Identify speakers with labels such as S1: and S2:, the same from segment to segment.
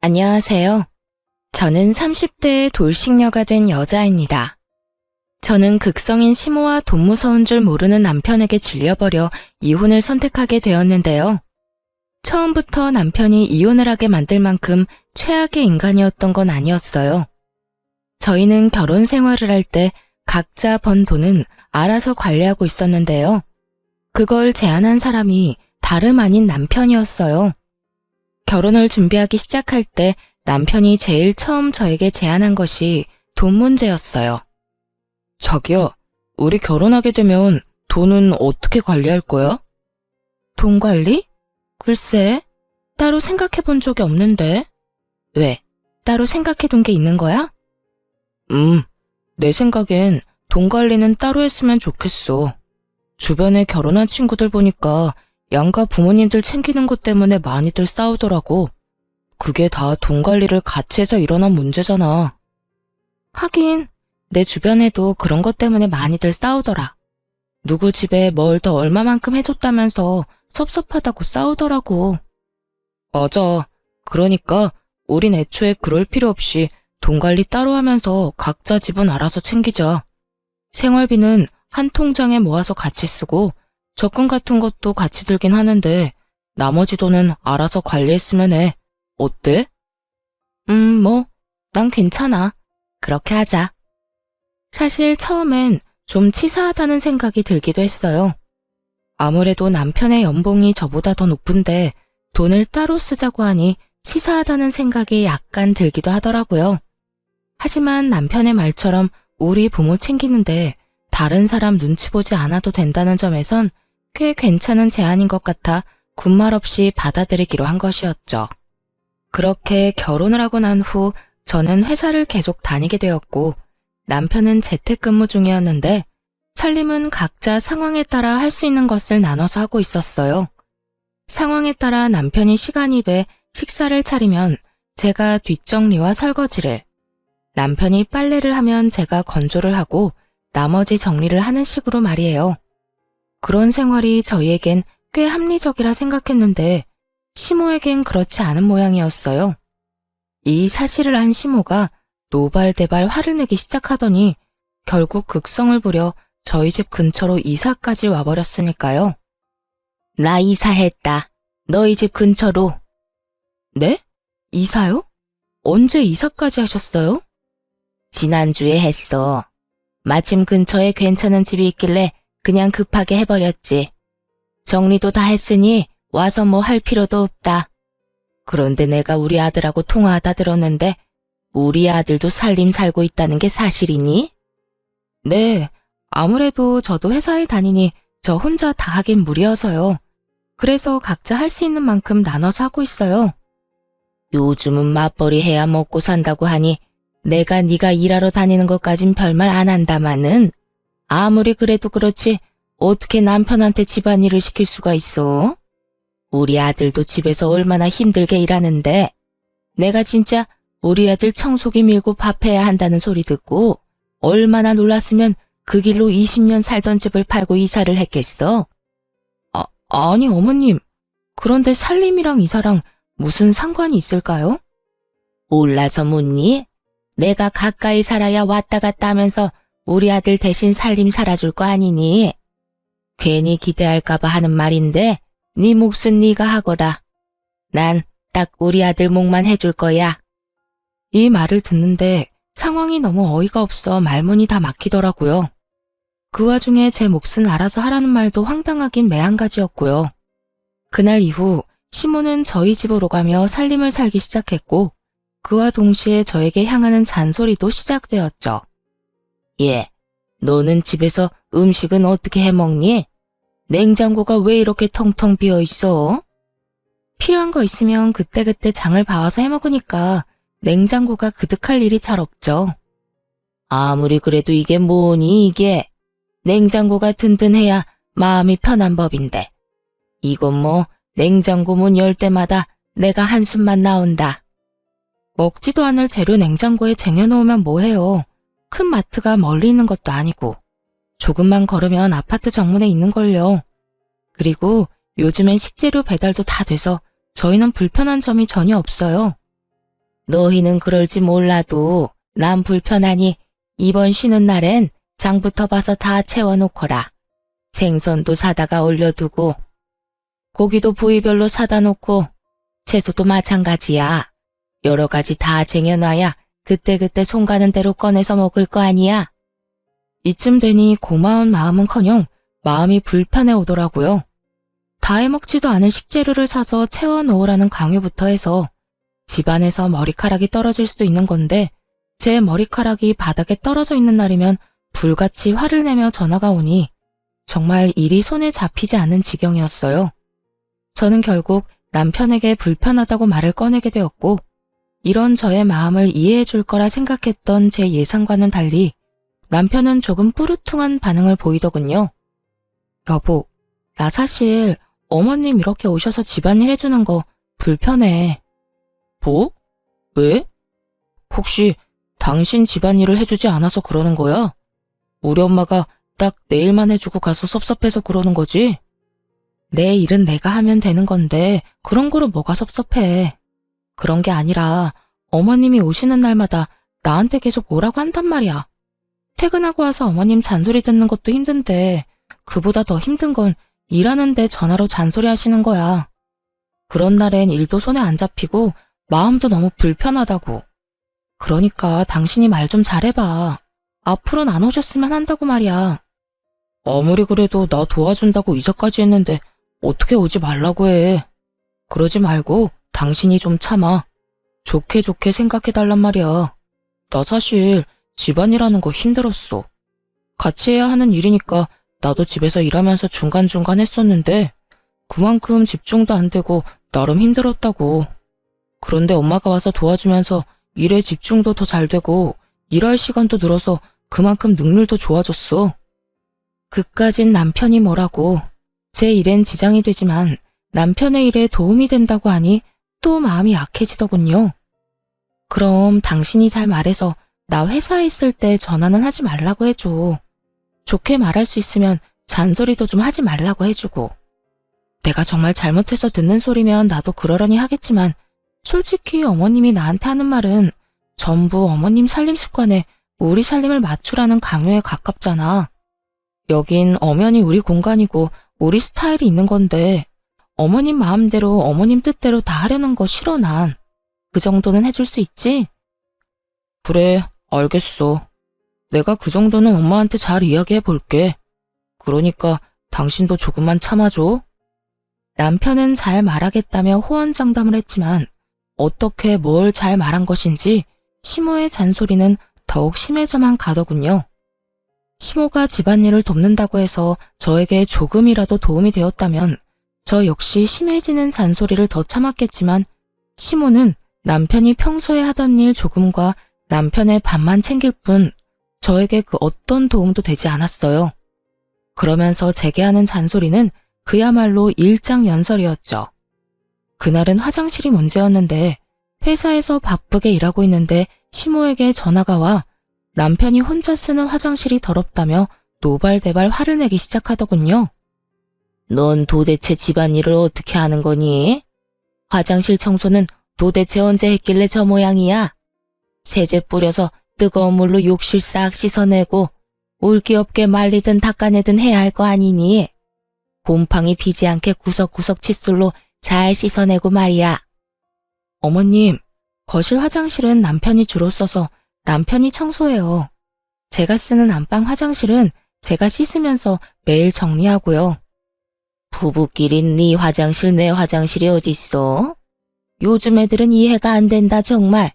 S1: 안녕하세요. 저는 30대의 돌싱녀가 된 여자입니다. 저는 극성인 시모와 돈 무서운 줄 모르는 남편에게 질려버려 이혼을 선택하게 되었는데요. 처음부터 남편이 이혼을 하게 만들 만큼 최악의 인간이었던 건 아니었어요. 저희는 결혼 생활을 할 때 각자 번 돈은 알아서 관리하고 있었는데요. 그걸 제안한 사람이 다름 아닌 남편이었어요. 결혼을 준비하기 시작할 때 남편이 제일 처음 저에게 제안한 것이 돈 문제였어요. 자기야, 우리 결혼하게 되면 돈은 어떻게 관리할 거야? 돈 관리? 글쎄, 따로 생각해 본 적이 없는데. 왜? 따로 생각해 둔 게 있는 거야? 내 생각엔 돈 관리는 따로 했으면 좋겠어. 주변에 결혼한 친구들 보니까 양가 부모님들 챙기는 것 때문에 많이들 싸우더라고. 그게 다 돈 관리를 같이 해서 일어난 문제잖아. 하긴 내 주변에도 그런 것 때문에 많이들 싸우더라. 누구 집에 뭘 더 얼마만큼 해줬다면서 섭섭하다고 싸우더라고. 맞아. 그러니까 우린 애초에 그럴 필요 없이 돈 관리 따로 하면서 각자 집은 알아서 챙기자. 생활비는 한 통장에 모아서 같이 쓰고 적금 같은 것도 같이 들긴 하는데 나머지 돈은 알아서 관리했으면 해. 어때? 난 괜찮아. 그렇게 하자. 사실 처음엔 좀 치사하다는 생각이 들기도 했어요. 아무래도 남편의 연봉이 저보다 더 높은데 돈을 따로 쓰자고 하니 치사하다는 생각이 약간 들기도 하더라고요. 하지만 남편의 말처럼 우리 부모 챙기는데 다른 사람 눈치 보지 않아도 된다는 점에선 꽤 괜찮은 제안인 것 같아 군말 없이 받아들이기로 한 것이었죠. 그렇게 결혼을 하고 난 후 저는 회사를 계속 다니게 되었고 남편은 재택근무 중이었는데 살림은 각자 상황에 따라 할 수 있는 것을 나눠서 하고 있었어요. 상황에 따라 남편이 시간이 돼 식사를 차리면 제가 뒷정리와 설거지를, 남편이 빨래를 하면 제가 건조를 하고 나머지 정리를 하는 식으로 말이에요. 그런 생활이 저희에겐 꽤 합리적이라 생각했는데 시모에겐 그렇지 않은 모양이었어요. 이 사실을 안 시모가 노발대발 화를 내기 시작하더니 결국 극성을 부려 저희 집 근처로 이사까지 와버렸으니까요. 나 이사했다. 너희 집 근처로. 네? 이사요? 언제 이사까지 하셨어요? 지난주에 했어. 마침 근처에 괜찮은 집이 있길래 그냥 급하게 해버렸지. 정리도 다 했으니 와서 뭐 할 필요도 없다. 그런데 내가 우리 아들하고 통화하다 들었는데 우리 아들도 살림 살고 있다는 게 사실이니? 네, 아무래도 저도 회사에 다니니 저 혼자 다 하긴 무리여서요. 그래서 각자 할 수 있는 만큼 나눠서 하고 있어요. 요즘은 맞벌이 해야 먹고 산다고 하니 내가 네가 일하러 다니는 것까진 별말 안 한다마는 아무리 그래도 그렇지 어떻게 남편한테 집안일을 시킬 수가 있어? 우리 아들도 집에서 얼마나 힘들게 일하는데 내가 진짜 우리 아들 청소기 밀고 밥해야 한다는 소리 듣고 얼마나 놀랐으면 그 길로 20년 살던 집을 팔고 이사를 했겠어? 아니 어머님, 그런데 살림이랑 이사랑 무슨 상관이 있을까요? 몰라서 묻니? 내가 가까이 살아야 왔다 갔다 하면서 우리 아들 대신 살림 살아줄 거 아니니? 괜히 기대할까봐 하는 말인데 네 몫은 네가 하거라. 난 딱 우리 아들 몫만 해줄 거야. 이 말을 듣는데 상황이 너무 어이가 없어 말문이 다 막히더라고요. 그 와중에 제 몫은 알아서 하라는 말도 황당하긴 매한가지였고요. 그날 이후 시모는 저희 집으로 가며 살림을 살기 시작했고 그와 동시에 저에게 향하는 잔소리도 시작되었죠. 예, 너는 집에서 음식은 어떻게 해먹니? 냉장고가 왜 이렇게 텅텅 비어있어? 필요한 거 있으면 그때그때 장을 봐와서 해먹으니까 냉장고가 그득할 일이 잘 없죠. 아무리 그래도 이게 뭐니 이게? 냉장고가 든든해야 마음이 편한 법인데. 이건 뭐 냉장고 문 열 때마다 내가 한숨만 나온다. 먹지도 않을 재료 냉장고에 쟁여놓으면 뭐해요. 큰 마트가 멀리 있는 것도 아니고. 조금만 걸으면 아파트 정문에 있는걸요. 그리고 요즘엔 식재료 배달도 다 돼서 저희는 불편한 점이 전혀 없어요. 너희는 그럴지 몰라도 난 불편하니 이번 쉬는 날엔 장부터 봐서 다 채워놓거라. 생선도 사다가 올려두고 고기도 부위별로 사다 놓고 채소도 마찬가지야. 여러 가지 다 쟁여놔야 그때그때 손 가는 대로 꺼내서 먹을 거 아니야. 이쯤 되니 고마운 마음은커녕 마음이 불편해 오더라고요. 다 해먹지도 않을 식재료를 사서 채워 넣으라는 강요부터 해서 집안에서 머리카락이 떨어질 수도 있는 건데 제 머리카락이 바닥에 떨어져 있는 날이면 불같이 화를 내며 전화가 오니 정말 일이 손에 잡히지 않는 지경이었어요. 저는 결국 남편에게 불편하다고 말을 꺼내게 되었고 이런 저의 마음을 이해해 줄 거라 생각했던 제 예상과는 달리 남편은 조금 뿌르퉁한 반응을 보이더군요. 여보, 나 사실 어머님 이렇게 오셔서 집안일 해주는 거 불편해. 뭐? 왜? 혹시 당신 집안일을 해주지 않아서 그러는 거야? 우리 엄마가 딱 내 일만 해주고 가서 섭섭해서 그러는 거지? 내 일은 내가 하면 되는 건데 그런 거로 뭐가 섭섭해. 그런 게 아니라 어머님이 오시는 날마다 나한테 계속 오라고 한단 말이야. 퇴근하고 와서 어머님 잔소리 듣는 것도 힘든데 그보다 더 힘든 건 일하는데 전화로 잔소리 하시는 거야. 그런 날엔 일도 손에 안 잡히고 마음도 너무 불편하다고. 그러니까 당신이 말 좀 잘해봐. 앞으로는 안 오셨으면 한다고 말이야. 아무리 그래도 나 도와준다고 이사까지 했는데 어떻게 오지 말라고 해. 그러지 말고 당신이 좀 참아. 좋게 좋게 생각해달란 말이야. 나 사실 집안일하는 거 힘들었어. 같이 해야 하는 일이니까 나도 집에서 일하면서 중간중간 했었는데 그만큼 집중도 안 되고 나름 힘들었다고. 그런데 엄마가 와서 도와주면서 일에 집중도 더 잘 되고 일할 시간도 늘어서 그만큼 능률도 좋아졌어. 그까진 남편이 뭐라고. 제 일엔 지장이 되지만 남편의 일에 도움이 된다고 하니 또 마음이 약해지더군요. 그럼 당신이 잘 말해서 나 회사에 있을 때 전화는 하지 말라고 해줘. 좋게 말할 수 있으면 잔소리도 좀 하지 말라고 해주고. 내가 정말 잘못해서 듣는 소리면 나도 그러려니 하겠지만 솔직히 어머님이 나한테 하는 말은 전부 어머님 살림 습관에 우리 살림을 맞추라는 강요에 가깝잖아. 여긴 엄연히 우리 공간이고 우리 스타일이 있는 건데 어머님 마음대로 어머님 뜻대로 다 하려는 거 싫어 난. 그 정도는 해줄 수 있지? 그래, 알겠어. 내가 그 정도는 엄마한테 잘 이야기해 볼게. 그러니까 당신도 조금만 참아줘. 남편은 잘 말하겠다며 호언장담을 했지만 어떻게 뭘 잘 말한 것인지 시모의 잔소리는 더욱 심해져만 가더군요. 시모가 집안일을 돕는다고 해서 저에게 조금이라도 도움이 되었다면 저 역시 심해지는 잔소리를 더 참았겠지만 시모는 남편이 평소에 하던 일 조금과 남편의 밥만 챙길 뿐 저에게 그 어떤 도움도 되지 않았어요. 그러면서 제게 하는 잔소리는 그야말로 일장연설이었죠. 그날은 화장실이 문제였는데 회사에서 바쁘게 일하고 있는데 시모에게 전화가 와 남편이 혼자 쓰는 화장실이 더럽다며 노발대발 화를 내기 시작하더군요. 넌 도대체 집안일을 어떻게 하는 거니? 화장실 청소는 도대체 언제 했길래 저 모양이야? 세제 뿌려서 뜨거운 물로 욕실 싹 씻어내고 물기 없게 말리든 닦아내든 해야 할 거 아니니? 곰팡이 피지 않게 구석구석 칫솔로 잘 씻어내고 말이야. 어머님, 거실 화장실은 남편이 주로 써서 남편이 청소해요. 제가 쓰는 안방 화장실은 제가 씻으면서 매일 정리하고요. 부부끼리 네 화장실 내 화장실이 어딨어? 요즘 애들은 이해가 안 된다 정말.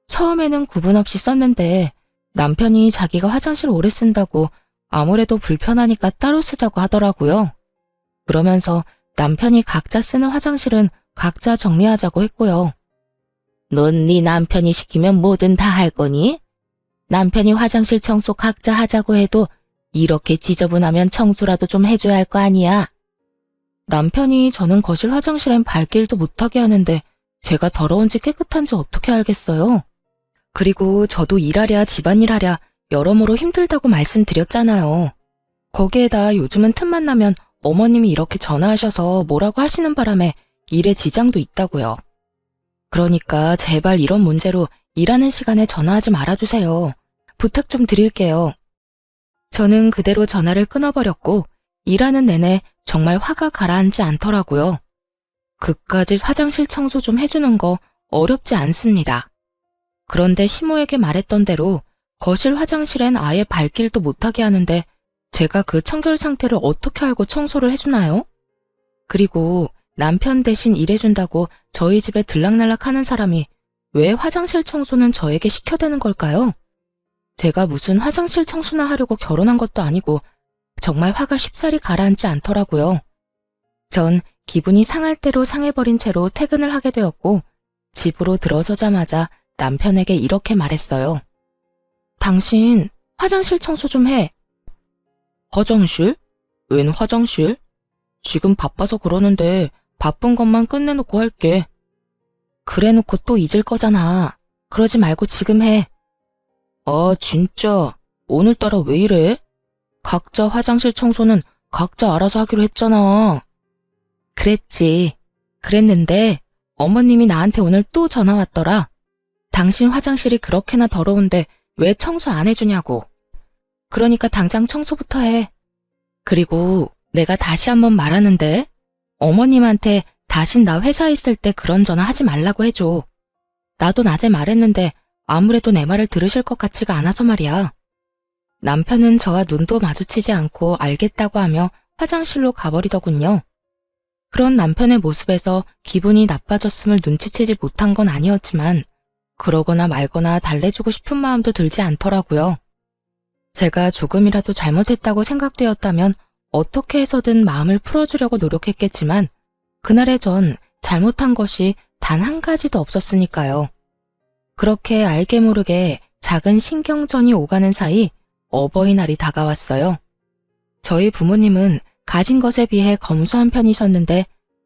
S1: 처음에는 구분 없이 썼는데 남편이 자기가 화장실 오래 쓴다고 아무래도 불편하니까 따로 쓰자고 하더라고요. 그러면서 남편이 각자 쓰는 화장실은 각자 정리하자고 했고요. 넌 네 남편이 시키면 뭐든 다 할 거니? 남편이 화장실 청소 각자 하자고 해도 이렇게 지저분하면 청소라도 좀 해줘야 할 거 아니야. 남편이 저는 거실 화장실엔 발길도 못하게 하는데 제가 더러운지 깨끗한지 어떻게 알겠어요? 그리고 저도 일하랴 집안일 하랴 여러모로 힘들다고 말씀드렸잖아요. 거기에다 요즘은 틈만 나면 어머님이 이렇게 전화하셔서 뭐라고 하시는 바람에 일에 지장도 있다고요. 그러니까 제발 이런 문제로 일하는 시간에 전화하지 말아주세요. 부탁 좀 드릴게요. 저는 그대로 전화를 끊어버렸고 일하는 내내 정말 화가 가라앉지 않더라고요. 그까짓 화장실 청소 좀 해주는 거 어렵지 않습니다. 그런데 시모에게 말했던 대로 거실 화장실엔 아예 발길도 못하게 하는데 제가 그 청결 상태를 어떻게 알고 청소를 해주나요? 그리고 남편 대신 일해준다고 저희 집에 들락날락 하는 사람이 왜 화장실 청소는 저에게 시켜대는 걸까요? 제가 무슨 화장실 청소나 하려고 결혼한 것도 아니고 정말 화가 쉽사리 가라앉지 않더라고요. 전 기분이 상할 대로 상해버린 채로 퇴근을 하게 되었고 집으로 들어서자마자 남편에게 이렇게 말했어요. 당신 화장실 청소 좀 해. 화장실? 웬 화장실? 지금 바빠서 그러는데 바쁜 것만 끝내놓고 할게. 그래놓고 또 잊을 거잖아. 그러지 말고 지금 해. 아, 진짜 오늘따라 왜 이래? 각자 화장실 청소는 각자 알아서 하기로 했잖아. 그랬지. 그랬는데 어머님이 나한테 오늘 또 전화 왔더라. 당신 화장실이 그렇게나 더러운데 왜 청소 안 해주냐고. 그러니까 당장 청소부터 해. 그리고 내가 다시 한번 말하는데 어머님한테 다신 나 회사에 있을 때 그런 전화 하지 말라고 해줘. 나도 낮에 말했는데 아무래도 내 말을 들으실 것 같지가 않아서 말이야. 남편은 저와 눈도 마주치지 않고 알겠다고 하며 화장실로 가버리더군요. 그런 남편의 모습에서 기분이 나빠졌음을 눈치채지 못한 건 아니었지만 그러거나 말거나 달래주고 싶은 마음도 들지 않더라고요. 제가 조금이라도 잘못했다고 생각되었다면 어떻게 해서든 마음을 풀어주려고 노력했겠지만 그날의 전 잘못한 것이 단 한 가지도 없었으니까요. 그렇게 알게 모르게 작은 신경전이 오가는 사이 어버이날이 다가왔어요. 저희 부모님은 가진 것에 비해 검소한 편이셨는데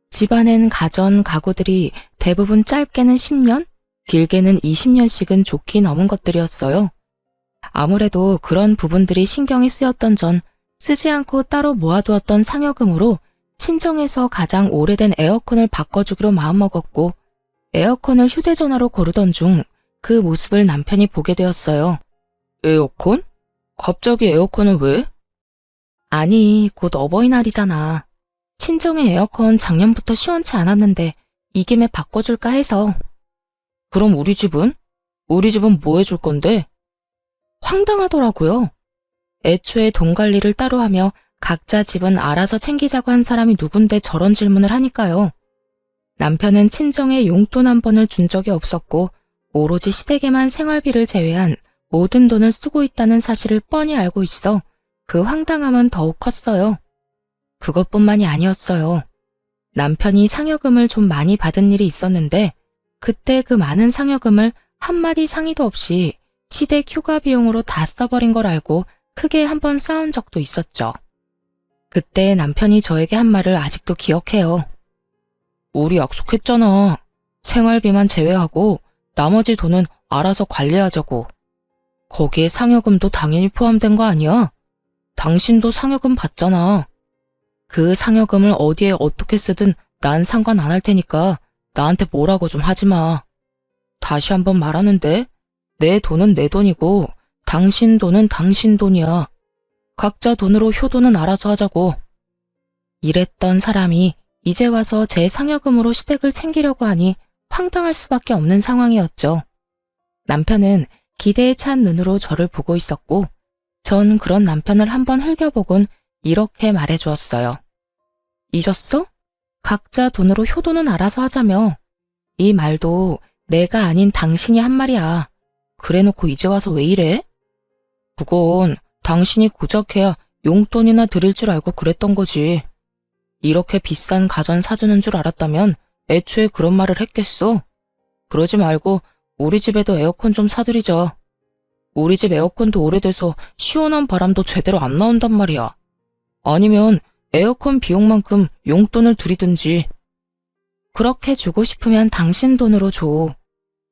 S1: 집안엔 가전, 가구들이 대부분 짧게는 10년, 길게는 20년씩은 좋게 넘은 것들이었어요. 아무래도 그런 부분들이 신경이 쓰였던 전 쓰지 않고 따로 모아두었던 상여금으로 친정에서 가장 오래된 에어컨을 바꿔주기로 마음먹었고 에어컨을 휴대전화로 고르던 중 그 모습을 남편이 보게 되었어요. 에어컨? 갑자기 에어컨은 왜? 아니, 곧 어버이날이잖아. 친정의 에어컨 작년부터 시원치 않았는데 이 김에 바꿔줄까 해서. 그럼 우리 집은? 우리 집은 뭐 해줄 건데? 황당하더라고요. 애초에 돈 관리를 따로 하며 각자 집은 알아서 챙기자고 한 사람이 누군데 저런 질문을 하니까요. 남편은 친정에 용돈 한 번을 준 적이 없었고 오로지 시댁에만 생활비를 제외한 모든 돈을 쓰고 있다는 사실을 뻔히 알고 있어 그 황당함은 더욱 컸어요. 그것뿐만이 아니었어요. 남편이 상여금을 좀 많이 받은 일이 있었는데 그때 그 많은 상여금을 한마디 상의도 없이 시댁 휴가 비용으로 다 써버린 걸 알고 크게 한번 싸운 적도 있었죠. 그때 남편이 저에게 한 말을 아직도 기억해요. 우리 약속했잖아. 생활비만 제외하고 나머지 돈은 알아서 관리하자고. 거기에 상여금도 당연히 포함된 거 아니야? 당신도 상여금 받잖아. 그 상여금을 어디에 어떻게 쓰든 난 상관 안 할 테니까 나한테 뭐라고 좀 하지 마. 다시 한번 말하는데 내 돈은 내 돈이고 당신 돈은 당신 돈이야. 각자 돈으로 효도는 알아서 하자고. 이랬던 사람이 이제 와서 제 상여금으로 시댁을 챙기려고 하니 황당할 수밖에 없는 상황이었죠. 남편은 기대에 찬 눈으로 저를 보고 있었고 전 그런 남편을 한번 흘겨보곤 이렇게 말해주었어요. 잊었어? 각자 돈으로 효도는 알아서 하자며. 이 말도 내가 아닌 당신이 한 말이야. 그래놓고 이제 와서 왜 이래? 그건 당신이 고작해야 용돈이나 드릴 줄 알고 그랬던 거지. 이렇게 비싼 가전 사주는 줄 알았다면 애초에 그런 말을 했겠어. 그러지 말고 우리 집에도 에어컨 좀 사드리자. 우리 집 에어컨도 오래돼서 시원한 바람도 제대로 안 나온단 말이야. 아니면 에어컨 비용만큼 용돈을 드리든지. 그렇게 주고 싶으면 당신 돈으로 줘.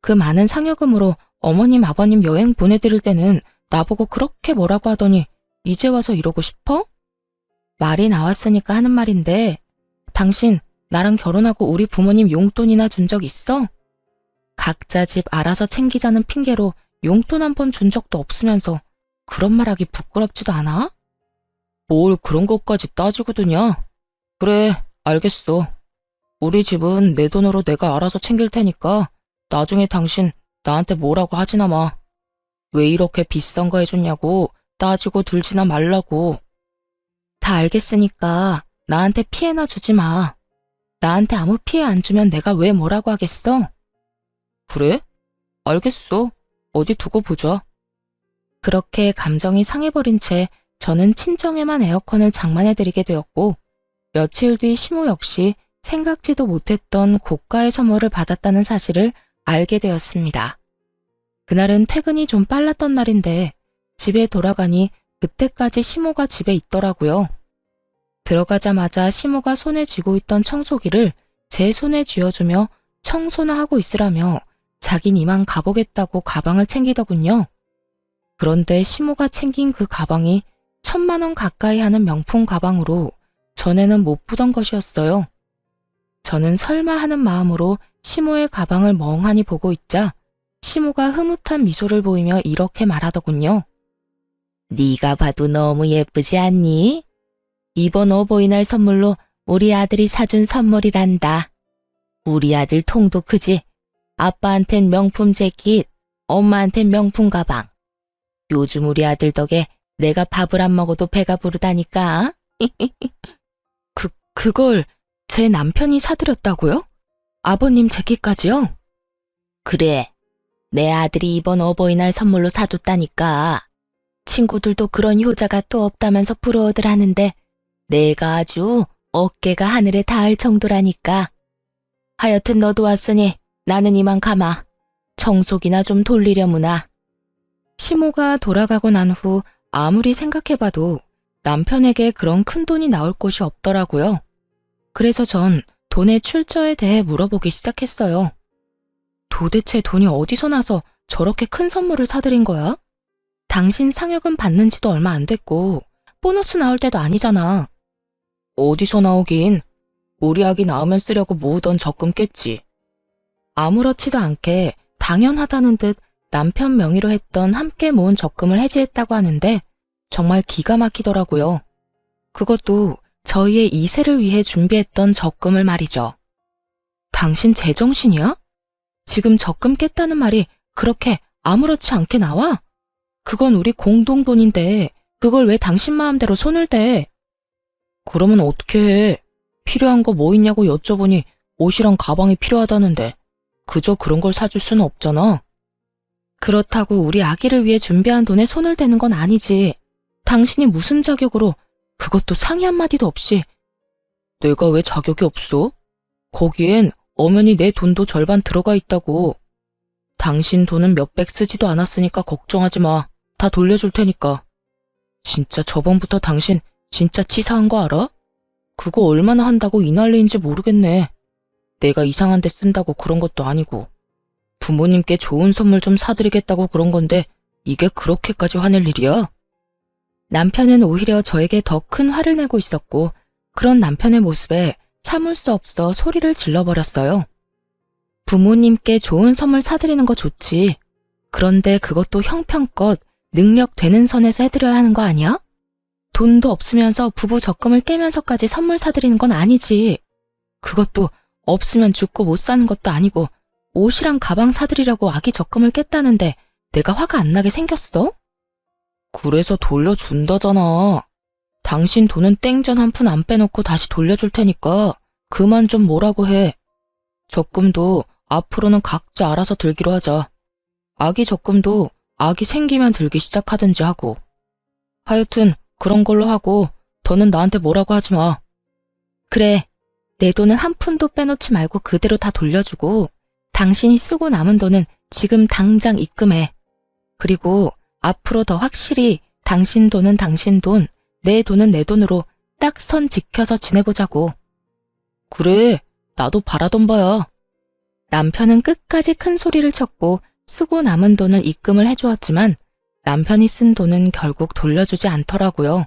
S1: 그 많은 상여금으로 어머님 아버님 여행 보내드릴 때는 나보고 그렇게 뭐라고 하더니 이제 와서 이러고 싶어? 말이 나왔으니까 하는 말인데 당신 나랑 결혼하고 우리 부모님 용돈이나 준 적 있어? 각자 집 알아서 챙기자는 핑계로 용돈 한 번 준 적도 없으면서 그런 말하기 부끄럽지도 않아? 뭘 그런 것까지 따지고 드냐? 그래, 알겠어. 우리 집은 내 돈으로 내가 알아서 챙길 테니까 나중에 당신 나한테 뭐라고 하지나 마. 왜 이렇게 비싼 거 해줬냐고 따지고 들지나 말라고. 다 알겠으니까 나한테 피해나 주지 마. 나한테 아무 피해 안 주면 내가 왜 뭐라고 하겠어? 그래? 알겠어. 어디 두고 보자. 그렇게 감정이 상해버린 채 저는 친정에만 에어컨을 장만해드리게 되었고, 며칠 뒤 시모 역시 생각지도 못했던 고가의 선물을 받았다는 사실을 알게 되었습니다. 그날은 퇴근이 좀 빨랐던 날인데 집에 돌아가니 그때까지 시모가 집에 있더라고요. 들어가자마자 시모가 손에 쥐고 있던 청소기를 제 손에 쥐어주며 청소나 하고 있으라며 자긴 이만 가보겠다고 가방을 챙기더군요. 그런데 시모가 챙긴 그 가방이 1,000만 원 가까이 하는 명품 가방으로 전에는 못 보던 것이었어요. 저는 설마 하는 마음으로 시모의 가방을 멍하니 보고 있자 시모가 흐뭇한 미소를 보이며 이렇게 말하더군요. 네가 봐도 너무 예쁘지 않니? 이번 어버이날 선물로 우리 아들이 사준 선물이란다. 우리 아들 통도 크지? 아빠한텐 명품 재킷, 엄마한텐 명품 가방. 요즘 우리 아들 덕에 내가 밥을 안 먹어도 배가 부르다니까. 그걸 제 남편이 사드렸다고요? 아버님 재킷까지요? 그래. 내 아들이 이번 어버이날 선물로 사줬다니까. 친구들도 그런 효자가 또 없다면서 부러워들 하는데 내가 아주 어깨가 하늘에 닿을 정도라니까. 하여튼 너도 왔으니 나는 이만 가마. 청소기나 좀 돌리려무나. 시모가 돌아가고 난 후 아무리 생각해봐도 남편에게 그런 큰 돈이 나올 곳이 없더라고요. 그래서 전 돈의 출처에 대해 물어보기 시작했어요. 도대체 돈이 어디서 나서 저렇게 큰 선물을 사드린 거야? 당신 상여금 받는 지도 얼마 안 됐고 보너스 나올 때도 아니잖아. 어디서 나오긴. 우리 아기 낳으면 쓰려고 모으던 적금 깼지. 아무렇지도 않게 당연하다는 듯 남편 명의로 했던 함께 모은 적금을 해지했다고 하는데 정말 기가 막히더라고요. 그것도 저희의 2세를 위해 준비했던 적금을 말이죠. 당신 제정신이야? 지금 적금 깼다는 말이 그렇게 아무렇지 않게 나와? 그건 우리 공동돈인데 그걸 왜 당신 마음대로 손을 대? 그러면 어떻게 해? 필요한 거 뭐 있냐고 여쭤보니 옷이랑 가방이 필요하다는데 그저 그런 걸 사줄 수는 없잖아. 그렇다고 우리 아기를 위해 준비한 돈에 손을 대는 건 아니지. 당신이 무슨 자격으로, 그것도 상의 한마디도 없이. 내가 왜 자격이 없어? 거기엔 엄연히 내 돈도 절반 들어가 있다고. 당신 돈은 몇백 쓰지도 않았으니까 걱정하지 마. 다 돌려줄 테니까. 진짜 저번부터 당신 진짜 치사한 거 알아? 그거 얼마나 한다고 이 난리인지 모르겠네. 내가 이상한 데 쓴다고 그런 것도 아니고. 부모님께 좋은 선물 좀 사드리겠다고 그런 건데 이게 그렇게까지 화낼 일이야? 남편은 오히려 저에게 더 큰 화를 내고 있었고 그런 남편의 모습에 참을 수 없어 소리를 질러버렸어요. 부모님께 좋은 선물 사드리는 거 좋지. 그런데 그것도 형편껏 능력 되는 선에서 해드려야 하는 거 아니야? 돈도 없으면서 부부 적금을 깨면서까지 선물 사드리는 건 아니지. 그것도 없으면 죽고 못 사는 것도 아니고 옷이랑 가방 사드리려고 아기 적금을 깼다는데 내가 화가 안 나게 생겼어? 그래서 돌려준다잖아. 당신 돈은 땡전 한 푼 안 빼놓고 다시 돌려줄 테니까 그만 좀 뭐라고 해. 적금도 앞으로는 각자 알아서 들기로 하자. 아기 적금도 아기 생기면 들기 시작하든지 하고. 하여튼 그런 걸로 하고 더는 나한테 뭐라고 하지 마. 그래, 내 돈은 한 푼도 빼놓지 말고 그대로 다 돌려주고 당신이 쓰고 남은 돈은 지금 당장 입금해. 그리고 앞으로 더 확실히 당신 돈은 당신 돈, 내 돈은 내 돈으로 딱 선 지켜서 지내보자고. 그래, 나도 바라던 바야. 남편은 끝까지 큰 소리를 쳤고 쓰고 남은 돈을 입금을 해주었지만 남편이 쓴 돈은 결국 돌려주지 않더라고요.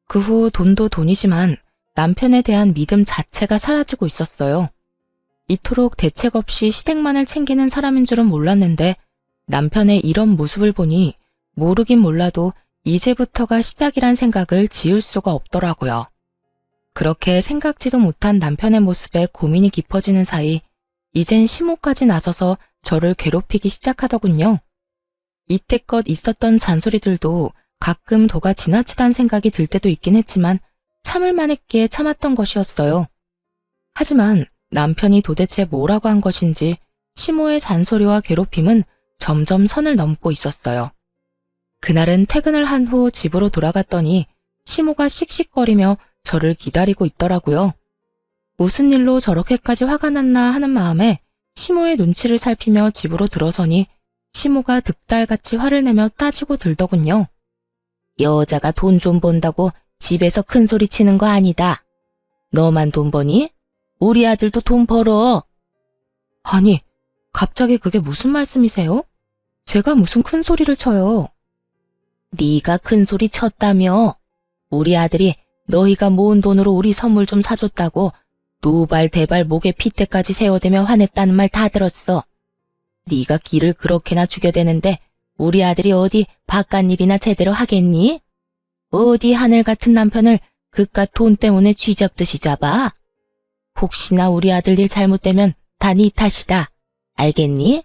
S1: 그 후 돈도 돈이지만 남편에 대한 믿음 자체가 사라지고 있었어요. 이토록 대책 없이 시댁만을 챙기는 사람인 줄은 몰랐는데 남편의 이런 모습을 보니 모르긴 몰라도 이제부터가 시작이란 생각을 지울 수가 없더라고요. 그렇게 생각지도 못한 남편의 모습에 고민이 깊어지는 사이 이젠 시모까지 나서서 저를 괴롭히기 시작하더군요. 이때껏 있었던 잔소리들도 가끔 도가 지나치다는 생각이 들 때도 있긴 했지만 참을 만했기에 참았던 것이었어요. 하지만 남편이 도대체 뭐라고 한 것인지 시모의 잔소리와 괴롭힘은 점점 선을 넘고 있었어요. 그날은 퇴근을 한 후 집으로 돌아갔더니 시모가 씩씩거리며 저를 기다리고 있더라고요. 무슨 일로 저렇게까지 화가 났나 하는 마음에 시모의 눈치를 살피며 집으로 들어서니 시모가 득달같이 화를 내며 따지고 들더군요. 여자가 돈 좀 번다고 집에서 큰 소리 치는 거 아니다. 너만 돈 버니? 우리 아들도 돈 벌어. 아니, 갑자기 그게 무슨 말씀이세요? 제가 무슨 큰 소리를 쳐요. 네가 큰 소리 쳤다며. 우리 아들이 너희가 모은 돈으로 우리 선물 좀 사줬다고 노발대발 목에 핏대까지 세워대며 화냈다는 말 다 들었어. 네가 기를 그렇게나 죽여대는데 우리 아들이 어디 바깥 일이나 제대로 하겠니? 어디 하늘 같은 남편을 그깟 돈 때문에 쥐잡듯이 잡아? 혹시나 우리 아들 일 잘못되면 다 네 탓이다. 알겠니?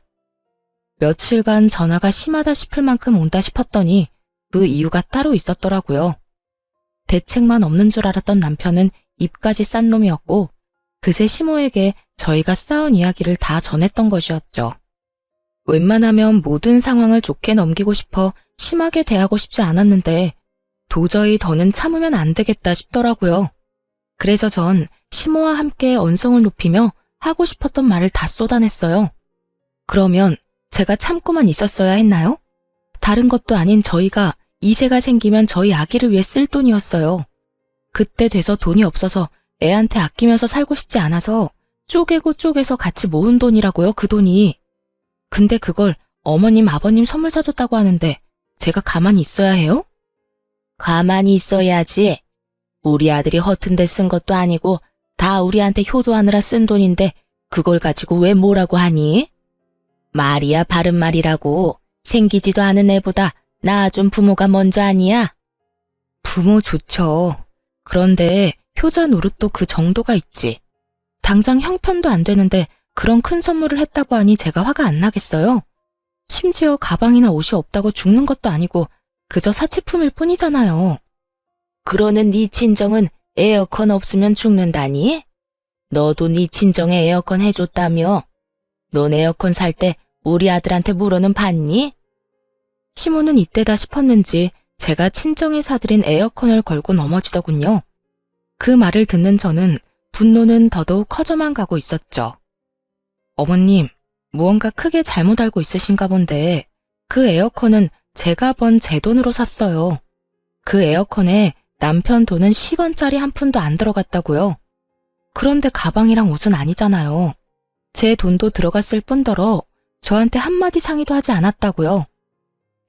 S1: 며칠간 전화가 심하다 싶을 만큼 온다 싶었더니 그 이유가 따로 있었더라고요. 대책만 없는 줄 알았던 남편은 입까지 싼 놈이었고 그새 시모에게 저희가 싸운 이야기를 다 전했던 것이었죠. 웬만하면 모든 상황을 좋게 넘기고 싶어 심하게 대하고 싶지 않았는데 도저히 더는 참으면 안 되겠다 싶더라고요. 그래서 전 시모와 함께 언성을 높이며 하고 싶었던 말을 다 쏟아냈어요. 그러면 제가 참고만 있었어야 했나요? 다른 것도 아닌 저희가 이세가 생기면 저희 아기를 위해 쓸 돈이었어요. 그때 돼서 돈이 없어서 애한테 아끼면서 살고 싶지 않아서 쪼개고 쪼개서 같이 모은 돈이라고요, 그 돈이. 근데 그걸 어머님, 아버님 선물 사줬다고 하는데 제가 가만히 있어야 해요? 가만히 있어야지. 우리 아들이 허튼 데 쓴 것도 아니고 다 우리한테 효도하느라 쓴 돈인데 그걸 가지고 왜 뭐라고 하니? 말이야 바른 말이라고. 생기지도 않은 애보다 낳아준 부모가 먼저 아니야? 부모 좋죠. 그런데 효자 노릇도 그 정도가 있지. 당장 형편도 안 되는데 그런 큰 선물을 했다고 하니 제가 화가 안 나겠어요? 심지어 가방이나 옷이 없다고 죽는 것도 아니고 그저 사치품일 뿐이잖아요. 그러는 네 친정은 에어컨 없으면 죽는다니? 너도 네 친정에 에어컨 해줬다며? 넌 에어컨 살 때 우리 아들한테 물어는 봤니? 시모는 이때다 싶었는지 제가 친정에 사들인 에어컨을 걸고 넘어지더군요. 그 말을 듣는 저는 분노는 더더욱 커져만 가고 있었죠. 어머님, 무언가 크게 잘못 알고 있으신가 본데 그 에어컨은 제가 번 제 돈으로 샀어요. 그 에어컨에 남편 돈은 10원짜리 한 푼도 안 들어갔다고요. 그런데 가방이랑 옷은 아니잖아요. 제 돈도 들어갔을 뿐더러 저한테 한마디 상의도 하지 않았다고요.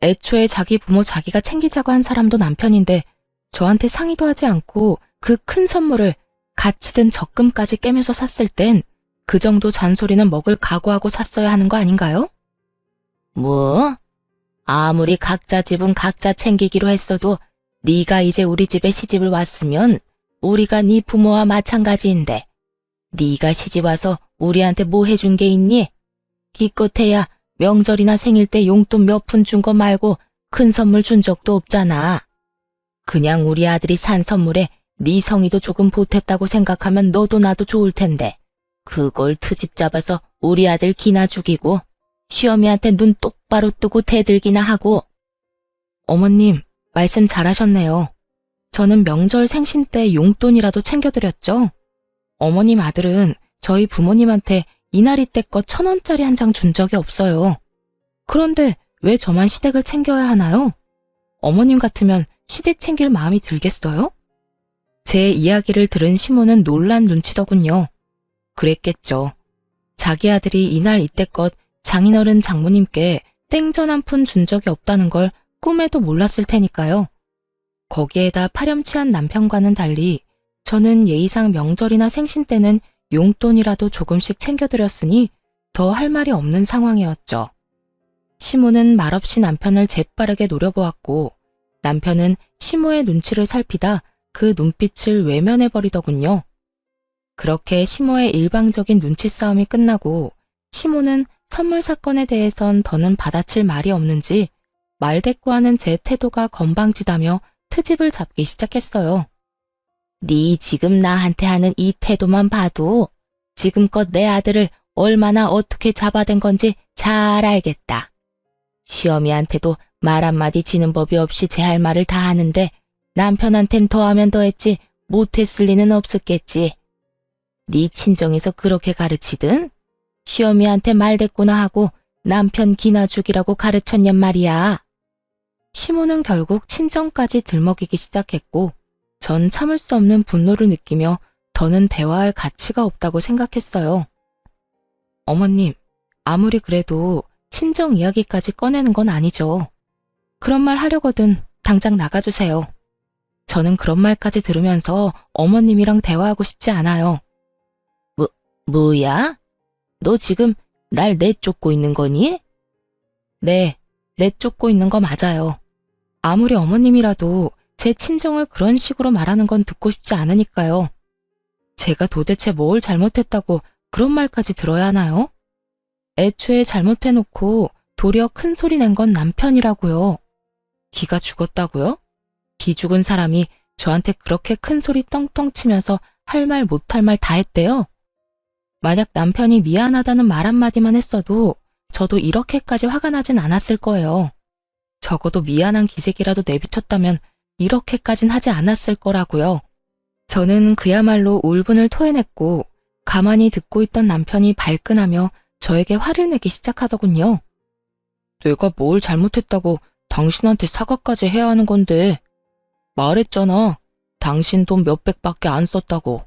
S1: 애초에 자기 부모 자기가 챙기자고 한 사람도 남편인데 저한테 상의도 하지 않고 그 큰 선물을 같이 든 적금까지 깨면서 샀을 땐 그 정도 잔소리는 먹을 각오하고 샀어야 하는 거 아닌가요? 뭐? 아무리 각자 집은 각자 챙기기로 했어도 네가 이제 우리 집에 시집을 왔으면 우리가 네 부모와 마찬가지인데 네가 시집와서 우리한테 뭐 해준 게 있니? 기껏해야 명절이나 생일 때 용돈 몇 푼 준 거 말고 큰 선물 준 적도 없잖아. 그냥 우리 아들이 산 선물에 네 성의도 조금 보탰다고 생각하면 너도 나도 좋을 텐데 그걸 트집 잡아서 우리 아들 기나 죽이고 시어미한테 눈 똑바로 뜨고 대들기나 하고. 어머님, 말씀 잘하셨네요. 저는 명절 생신 때 용돈이라도 챙겨드렸죠. 어머님 아들은 저희 부모님한테 이날이 때껏 1,000원짜리 한 장 준 적이 없어요. 그런데 왜 저만 시댁을 챙겨야 하나요? 어머님 같으면 시댁 챙길 마음이 들겠어요? 제 이야기를 들은 시모는 놀란 눈치더군요. 그랬겠죠. 자기 아들이 이날 이때껏 장인어른 장모님께 땡전 한 푼 준 적이 없다는 걸 꿈에도 몰랐을 테니까요. 거기에다 파렴치한 남편과는 달리 저는 예의상 명절이나 생신 때는 용돈이라도 조금씩 챙겨드렸으니 더 할 말이 없는 상황이었죠. 시모는 말없이 남편을 재빠르게 노려보았고 남편은 시모의 눈치를 살피다 그 눈빛을 외면해버리더군요. 그렇게 시모의 일방적인 눈치 싸움이 끝나고 시모는 선물 사건에 대해선 더는 받아칠 말이 없는지 말대꾸하는 제 태도가 건방지다며 트집을 잡기 시작했어요. 네 지금 나한테 하는 이 태도만 봐도 지금껏 내 아들을 얼마나 어떻게 잡아댄 건지 잘 알겠다. 시어미한테도 말 한마디 지는 법이 없이 제 할 말을 다 하는데 남편한텐 더하면 더했지 못했을 리는 없었겠지. 네 친정에서 그렇게 가르치든 시어미한테 말대꾸나 하고 남편 기나 죽이라고 가르쳤냔 말이야. 시모는 결국 친정까지 들먹이기 시작했고 전 참을 수 없는 분노를 느끼며 더는 대화할 가치가 없다고 생각했어요. 어머님, 아무리 그래도 친정 이야기까지 꺼내는 건 아니죠. 그런 말 하려거든 당장 나가주세요. 저는 그런 말까지 들으면서 어머님이랑 대화하고 싶지 않아요. 뭐야? 너 지금 날 내쫓고 있는 거니? 네, 내쫓고 있는 거 맞아요. 아무리 어머님이라도 제 친정을 그런 식으로 말하는 건 듣고 싶지 않으니까요. 제가 도대체 뭘 잘못했다고 그런 말까지 들어야 하나요? 애초에 잘못해놓고 도리어 큰 소리 낸 건 남편이라고요. 기가 죽었다고요? 기 죽은 사람이 저한테 그렇게 큰 소리 떵떵 치면서 할 말 못할 말 다 했대요. 만약 남편이 미안하다는 말 한마디만 했어도 저도 이렇게까지 화가 나진 않았을 거예요. 적어도 미안한 기색이라도 내비쳤다면 이렇게까진 하지 않았을 거라고요. 저는 그야말로 울분을 토해냈고 가만히 듣고 있던 남편이 발끈하며 저에게 화를 내기 시작하더군요. 내가 뭘 잘못했다고 당신한테 사과까지 해야 하는 건데. 말했잖아. 당신 돈 몇백밖에 안 썼다고.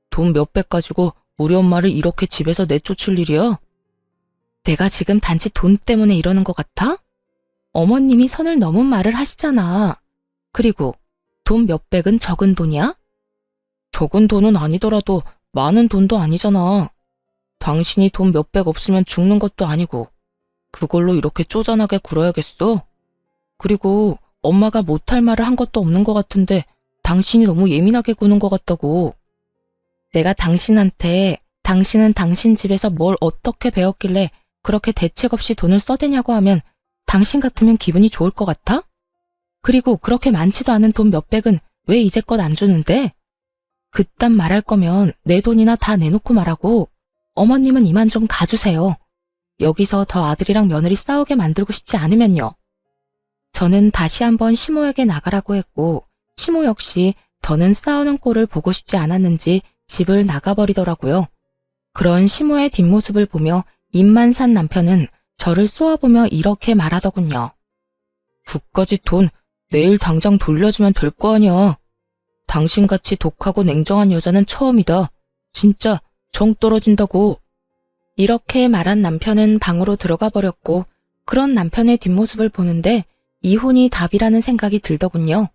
S1: 돈 몇백 가지고 우리 엄마를 이렇게 집에서 내쫓을 일이야? 내가 지금 단지 돈 때문에 이러는 것 같아? 어머님이 선을 넘은 말을 하시잖아. 그리고 돈 몇백은 적은 돈이야? 적은 돈은 아니더라도 많은 돈도 아니잖아. 당신이 돈 몇백 없으면 죽는 것도 아니고 그걸로 이렇게 쪼잔하게 굴어야겠어? 그리고 엄마가 못할 말을 한 것도 없는 것 같은데 당신이 너무 예민하게 구는 것 같다고. 내가 당신한테 당신은 당신 집에서 뭘 어떻게 배웠길래 그렇게 대책 없이 돈을 써대냐고 하면 당신 같으면 기분이 좋을 것 같아? 그리고 그렇게 많지도 않은 돈 몇백은 왜 이제껏 안 주는데? 그딴 말할 거면 내 돈이나 다 내놓고 말하고 어머님은 이만 좀 가주세요. 여기서 더 아들이랑 며느리 싸우게 만들고 싶지 않으면요. 저는 다시 한번 시모에게 나가라고 했고 시모 역시 더는 싸우는 꼴을 보고 싶지 않았는지 집을 나가버리더라고요. 그런 시모의 뒷모습을 보며 입만 산 남편은 저를 쏘아보며 이렇게 말하더군요. 그까짓 돈 내일 당장 돌려주면 될 거 아니야. 당신같이 독하고 냉정한 여자는 처음이다. 진짜 정 떨어진다고. 이렇게 말한 남편은 방으로 들어가 버렸고 그런 남편의 뒷모습을 보는데 이혼이 답이라는 생각이 들더군요.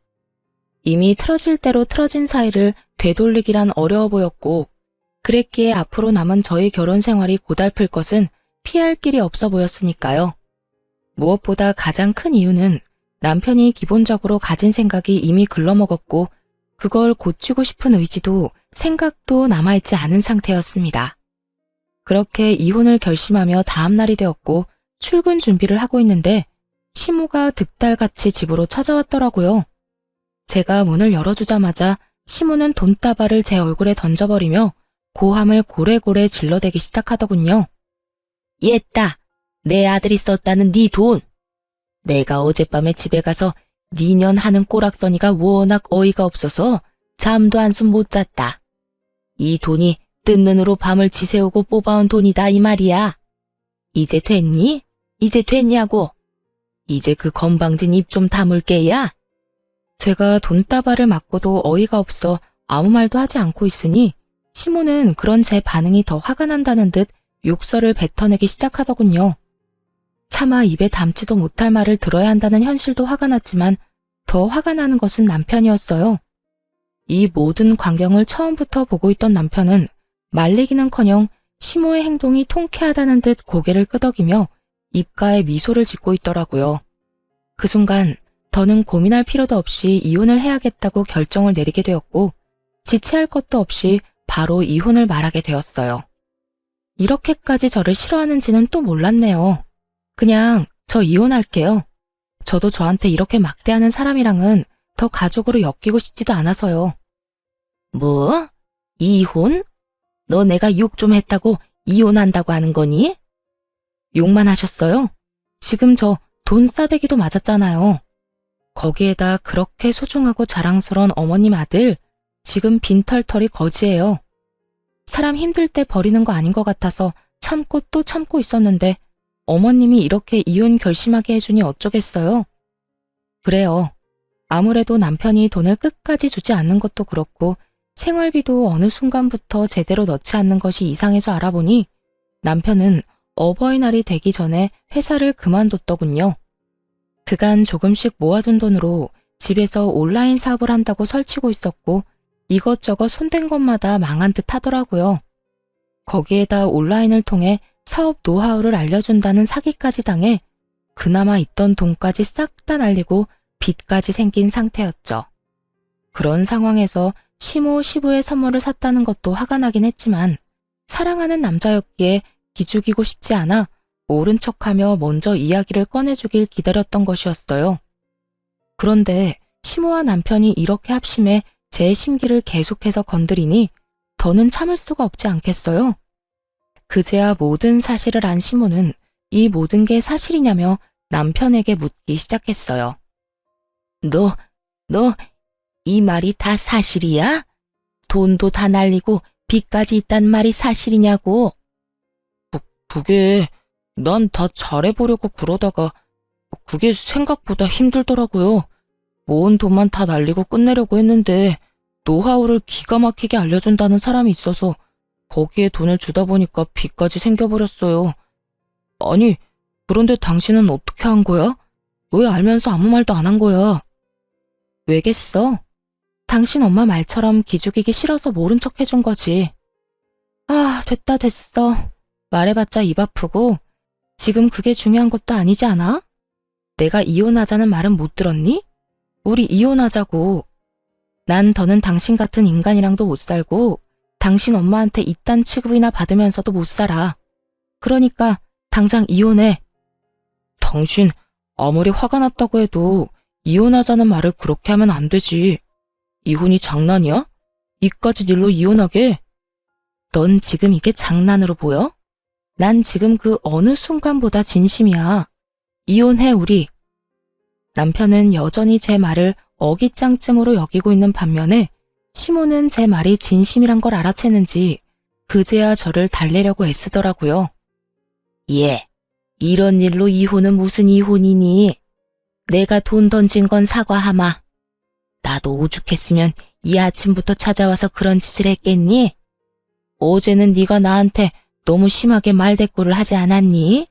S1: 이미 틀어질 대로 틀어진 사이를 되돌리기란 어려워 보였고 그랬기에 앞으로 남은 저희 결혼 생활이 고달플 것은 피할 길이 없어 보였으니까요. 무엇보다 가장 큰 이유는 남편이 기본적으로 가진 생각이 이미 글러먹었고 그걸 고치고 싶은 의지도 생각도 남아있지 않은 상태였습니다. 그렇게 이혼을 결심하며 다음 날이 되었고 출근 준비를 하고 있는데 시모가 득달같이 집으로 찾아왔더라고요. 제가 문을 열어주자마자 시모는 돈다발을 제 얼굴에 던져버리며 고함을 고래고래 질러대기 시작하더군요. 얘따, 내 아들이 썼다는 네 돈. 내가 어젯밤에 집에 가서 니년 하는 꼬락서니가 워낙 어이가 없어서 잠도 한숨 못 잤다. 이 돈이 뜬 눈으로 밤을 지새우고 뽑아온 돈이다 이 말이야. 이제 됐니? 이제 됐냐고. 이제 그 건방진 입 좀 다물게야. 제가 돈다발을 맞고도 어이가 없어 아무 말도 하지 않고 있으니 시모는 그런 제 반응이 더 화가 난다는 듯 욕설을 뱉어내기 시작하더군요. 차마 입에 담지도 못할 말을 들어야 한다는 현실도 화가 났지만 더 화가 나는 것은 남편이었어요. 이 모든 광경을 처음부터 보고 있던 남편은 말리기는커녕 시모의 행동이 통쾌하다는 듯 고개를 끄덕이며 입가에 미소를 짓고 있더라고요. 그 순간 더는 고민할 필요도 없이 이혼을 해야겠다고 결정을 내리게 되었고 지체할 것도 없이 바로 이혼을 말하게 되었어요. 이렇게까지 저를 싫어하는지는 또 몰랐네요. 그냥 저 이혼할게요. 저도 저한테 이렇게 막대하는 사람이랑은 더 가족으로 엮이고 싶지도 않아서요. 뭐? 이혼? 너 내가 욕 좀 했다고 이혼한다고 하는 거니? 욕만 하셨어요? 지금 저 돈 싸대기도 맞았잖아요. 거기에다 그렇게 소중하고 자랑스러운 어머님 아들, 지금 빈털털이 거지예요. 사람 힘들 때 버리는 거 아닌 것 같아서 참고 또 참고 있었는데 어머님이 이렇게 이혼 결심하게 해주니 어쩌겠어요. 그래요. 아무래도 남편이 돈을 끝까지 주지 않는 것도 그렇고 생활비도 어느 순간부터 제대로 넣지 않는 것이 이상해서 알아보니 남편은 어버이날이 되기 전에 회사를 그만뒀더군요. 그간 조금씩 모아둔 돈으로 집에서 온라인 사업을 한다고 설치고 있었고 이것저것 손댄 것마다 망한 듯 하더라고요. 거기에다 온라인을 통해 사업 노하우를 알려준다는 사기까지 당해 그나마 있던 돈까지 싹 다 날리고 빚까지 생긴 상태였죠. 그런 상황에서 시모 시부의 선물을 샀다는 것도 화가 나긴 했지만 사랑하는 남자였기에 기죽이고 싶지 않아 모른 척하며 먼저 이야기를 꺼내주길 기다렸던 것이었어요. 그런데 시모와 남편이 이렇게 합심해 제 심기를 계속해서 건드리니 더는 참을 수가 없지 않겠어요. 그제야 모든 사실을 안 시모는 이 모든 게 사실이냐며 남편에게 묻기 시작했어요. 너 이 말이 다 사실이야? 돈도 다 날리고 빚까지 있단 말이 사실이냐고? 그게 난 다 잘해보려고 그러다가 그게 생각보다 힘들더라고요. 모은 돈만 다 날리고 끝내려고 했는데 노하우를 기가 막히게 알려준다는 사람이 있어서 거기에 돈을 주다 보니까 빚까지 생겨버렸어요. 아니, 그런데 당신은 어떻게 한 거야? 왜 알면서 아무 말도 안 한 거야? 왜겠어? 당신 엄마 말처럼 기죽이기 싫어서 모른 척 해준 거지. 아, 됐어. 말해봤자 입 아프고 지금 그게 중요한 것도 아니지 않아? 내가 이혼하자는 말은 못 들었니? 우리 이혼하자고. 난 더는 당신 같은 인간이랑도 못 살고 당신 엄마한테 이딴 취급이나 받으면서도 못 살아. 그러니까 당장 이혼해. 당신 아무리 화가 났다고 해도 이혼하자는 말을 그렇게 하면 안 되지. 이혼이 장난이야? 이까짓 일로 이혼하게? 넌 지금 이게 장난으로 보여? 난 지금 그 어느 순간보다 진심이야. 이혼해, 우리. 남편은 여전히 제 말을 어깃장쯤으로 여기고 있는 반면에 시모는 제 말이 진심이란 걸 알아채는지 그제야 저를 달래려고 애쓰더라고요. 예, 이런 일로 이혼은 무슨 이혼이니? 내가 돈 던진 건 사과하마. 나도 오죽했으면 이 아침부터 찾아와서 그런 짓을 했겠니? 어제는 네가 나한테 너무 심하게 말대꾸를 하지 않았니?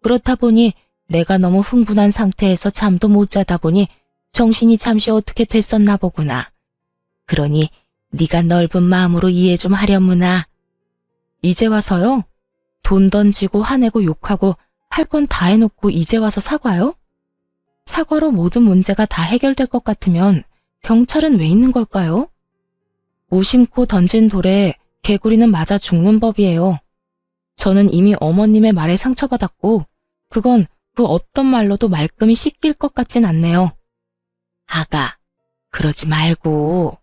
S1: 그렇다 보니 내가 너무 흥분한 상태에서 잠도 못 자다 보니 정신이 잠시 어떻게 됐었나 보구나. 그러니 네가 넓은 마음으로 이해 좀 하려무나. 이제 와서요? 돈 던지고 화내고 욕하고 할 건 다 해놓고 이제 와서 사과요? 사과로 모든 문제가 다 해결될 것 같으면 경찰은 왜 있는 걸까요? 무심코 던진 돌에 개구리는 맞아 죽는 법이에요. 저는 이미 어머님의 말에 상처받았고 그건 그 어떤 말로도 말끔히 씻길 것 같진 않네요. 아가, 그러지 말고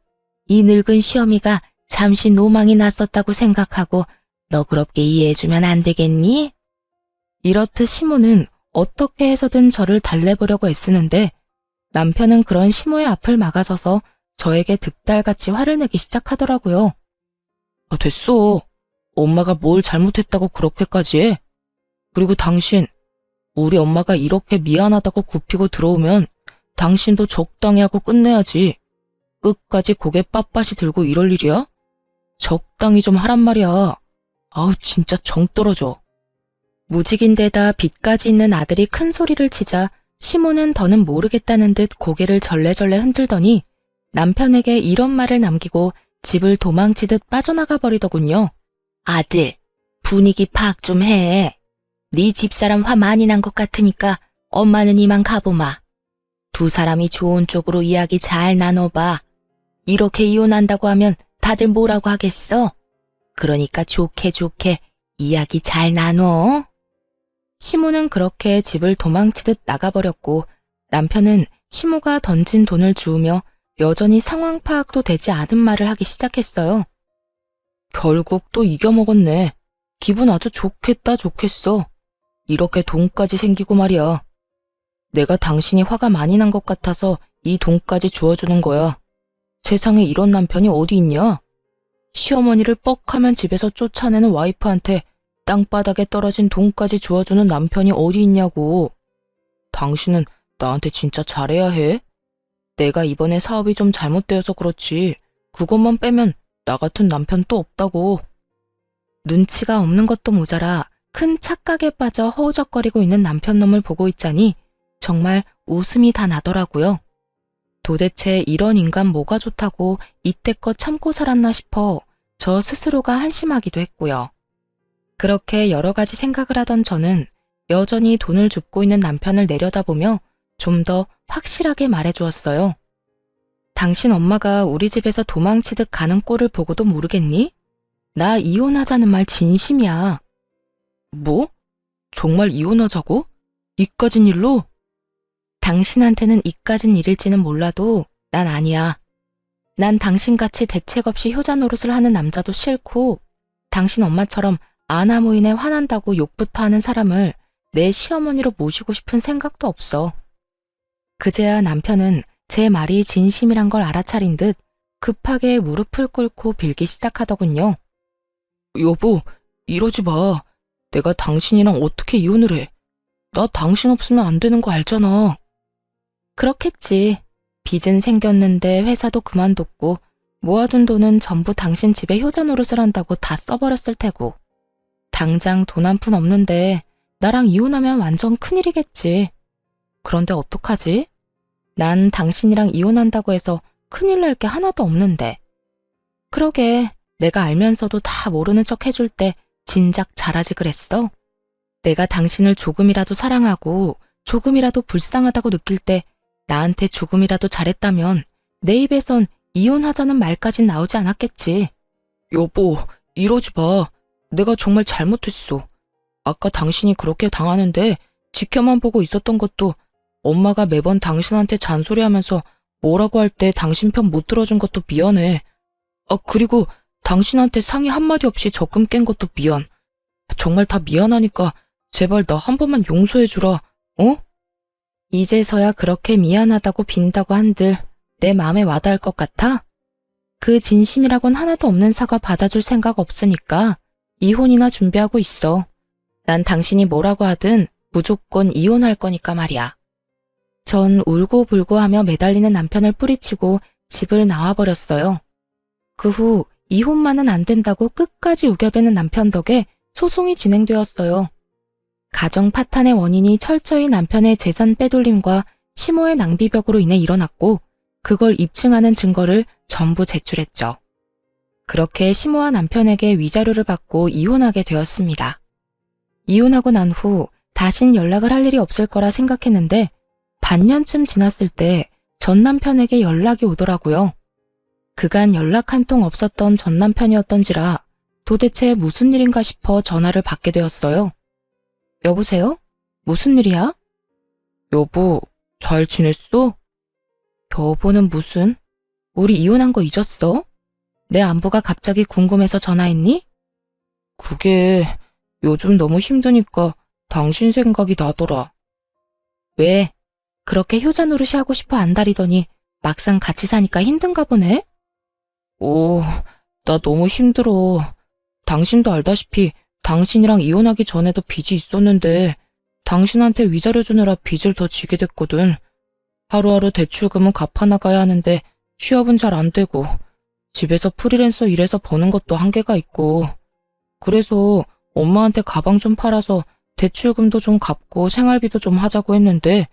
S1: 이 늙은 시어미가 잠시 노망이 났었다고 생각하고 너그럽게 이해해주면 안 되겠니? 이렇듯 시모는 어떻게 해서든 저를 달래보려고 애쓰는데 남편은 그런 시모의 앞을 막아서서 저에게 득달같이 화를 내기 시작하더라고요. 아, 됐어. 엄마가 뭘 잘못했다고 그렇게까지 해? 그리고 당신, 우리 엄마가 이렇게 미안하다고 굽히고 들어오면 당신도 적당히 하고 끝내야지. 끝까지 고개 빳빳이 들고 이럴 일이야? 적당히 좀 하란 말이야. 아우, 진짜 정 떨어져. 무직인데다 빚까지 있는 아들이 큰 소리를 치자 시모는 더는 모르겠다는 듯 고개를 절레절레 흔들더니 남편에게 이런 말을 남기고 집을 도망치듯 빠져나가 버리더군요. 아들, 분위기 파악 좀 해. 네 집사람 화 많이 난 것 같으니까 엄마는 이만 가보마. 두 사람이 좋은 쪽으로 이야기 잘 나눠봐. 이렇게 이혼한다고 하면 다들 뭐라고 하겠어? 그러니까 좋게 좋게 이야기 잘 나눠. 시모는 그렇게 집을 도망치듯 나가버렸고 남편은 시모가 던진 돈을 주우며 여전히 상황 파악도 되지 않은 말을 하기 시작했어요. 결국 또 이겨먹었네. 기분 아주 좋겠다 좋겠어. 이렇게 돈까지 생기고 말이야. 내가 당신이 화가 많이 난 것 같아서 이 돈까지 주워주는 거야. 세상에 이런 남편이 어디 있냐? 시어머니를 뻑하면 집에서 쫓아내는 와이프한테 땅바닥에 떨어진 돈까지 주워주는 남편이 어디 있냐고. 당신은 나한테 진짜 잘해야 해. 내가 이번에 사업이 좀 잘못되어서 그렇지. 그것만 빼면 나 같은 남편 또 없다고. 눈치가 없는 것도 모자라 큰 착각에 빠져 허우적거리고 있는 남편 놈을 보고 있자니 정말 웃음이 다 나더라고요. 도대체 이런 인간 뭐가 좋다고 이때껏 참고 살았나 싶어 저 스스로가 한심하기도 했고요. 그렇게 여러 가지 생각을 하던 저는 여전히 돈을 줍고 있는 남편을 내려다보며 좀 더 확실하게 말해주었어요. 당신 엄마가 우리 집에서 도망치듯 가는 꼴을 보고도 모르겠니? 나 이혼하자는 말 진심이야. 뭐? 정말 이혼하자고? 이까진 일로? 당신한테는 이까진 일일지는 몰라도 난 아니야. 난 당신같이 대책 없이 효자 노릇을 하는 남자도 싫고 당신 엄마처럼 아나무인에 화난다고 욕부터 하는 사람을 내 시어머니로 모시고 싶은 생각도 없어. 그제야 남편은 제 말이 진심이란 걸 알아차린 듯 급하게 무릎을 꿇고 빌기 시작하더군요. 여보, 이러지 마. 내가 당신이랑 어떻게 이혼을 해? 나 당신 없으면 안 되는 거 알잖아. 그렇겠지. 빚은 생겼는데 회사도 그만뒀고 모아둔 돈은 전부 당신 집에 효자 노릇을 한다고 다 써버렸을 테고. 당장 돈 한 푼 없는데 나랑 이혼하면 완전 큰일이겠지. 그런데 어떡하지? 난 당신이랑 이혼한다고 해서 큰일 날 게 하나도 없는데. 그러게 내가 알면서도 다 모르는 척 해줄 때 진작 잘하지 그랬어. 내가 당신을 조금이라도 사랑하고 조금이라도 불쌍하다고 느낄 때 나한테 조금이라도 잘했다면 내 입에선 이혼하자는 말까진 나오지 않았겠지. 여보, 이러지 마. 내가 정말 잘못했어. 아까 당신이 그렇게 당하는데 지켜만 보고 있었던 것도 엄마가 매번 당신한테 잔소리하면서 뭐라고 할 때 당신 편 못 들어준 것도 미안해. 그리고 당신한테 상의 한마디 없이 적금 깬 것도 미안. 정말 다 미안하니까 제발 나 한 번만 용서해주라, 어? 이제서야 그렇게 미안하다고 빈다고 한들 내 마음에 와닿을 것 같아? 그 진심이라곤 하나도 없는 사과 받아줄 생각 없으니까 이혼이나 준비하고 있어. 난 당신이 뭐라고 하든 무조건 이혼할 거니까 말이야. 전 울고불고 하며 매달리는 남편을 뿌리치고 집을 나와버렸어요. 그 후 이혼만은 안 된다고 끝까지 우겨대는 남편 덕에 소송이 진행되었어요. 가정 파탄의 원인이 철저히 남편의 재산 빼돌림과 시모의 낭비벽으로 인해 일어났고 그걸 입증하는 증거를 전부 제출했죠. 그렇게 시모와 남편에게 위자료를 받고 이혼하게 되었습니다. 이혼하고 난 후 다신 연락을 할 일이 없을 거라 생각했는데 반년쯤 지났을 때 전 남편에게 연락이 오더라고요. 그간 연락 한 통 없었던 전 남편이었던지라 도대체 무슨 일인가 싶어 전화를 받게 되었어요. 여보세요? 무슨 일이야? 여보, 잘 지냈어? 여보는 무슨? 우리 이혼한 거 잊었어? 내 안부가 갑자기 궁금해서 전화했니? 그게 요즘 너무 힘드니까 당신 생각이 나더라. 왜? 그렇게 효자 노릇이 하고 싶어 안달이더니 막상 같이 사니까 힘든가 보네? 나 너무 힘들어. 당신도 알다시피 당신이랑 이혼하기 전에도 빚이 있었는데 당신한테 위자료 주느라 빚을 더 지게 됐거든. 하루하루 대출금은 갚아나가야 하는데 취업은 잘 안 되고 집에서 프리랜서 일해서 버는 것도 한계가 있고 그래서 엄마한테 가방 좀 팔아서 대출금도 좀 갚고 생활비도 좀 하자고 했는데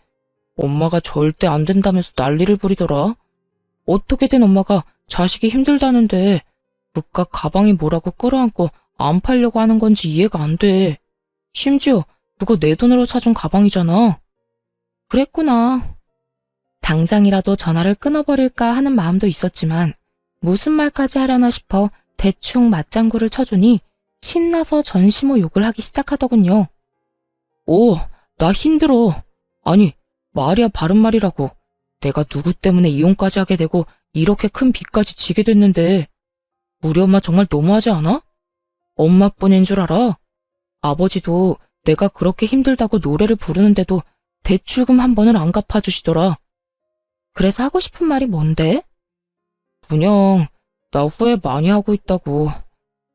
S1: 엄마가 절대 안 된다면서 난리를 부리더라. 어떻게 된 엄마가 자식이 힘들다는데 그깟 가방이 뭐라고 끌어안고 안 팔려고 하는 건지 이해가 안 돼. 심지어 그거 내 돈으로 사준 가방이잖아. 그랬구나. 당장이라도 전화를 끊어버릴까 하는 마음도 있었지만 무슨 말까지 하려나 싶어 대충 맞장구를 쳐주니 신나서 전시모 욕을 하기 시작하더군요. 오, 나 힘들어. 아니, 말이야 바른 말이라고. 내가 누구 때문에 이혼까지 하게 되고 이렇게 큰 빚까지 지게 됐는데 우리 엄마 정말 너무하지 않아? 엄마뿐인 줄 알아? 아버지도 내가 그렇게 힘들다고 노래를 부르는데도 대출금 한 번을 안 갚아주시더라. 그래서 하고 싶은 말이 뭔데? 그냥 나 후회 많이 하고 있다고.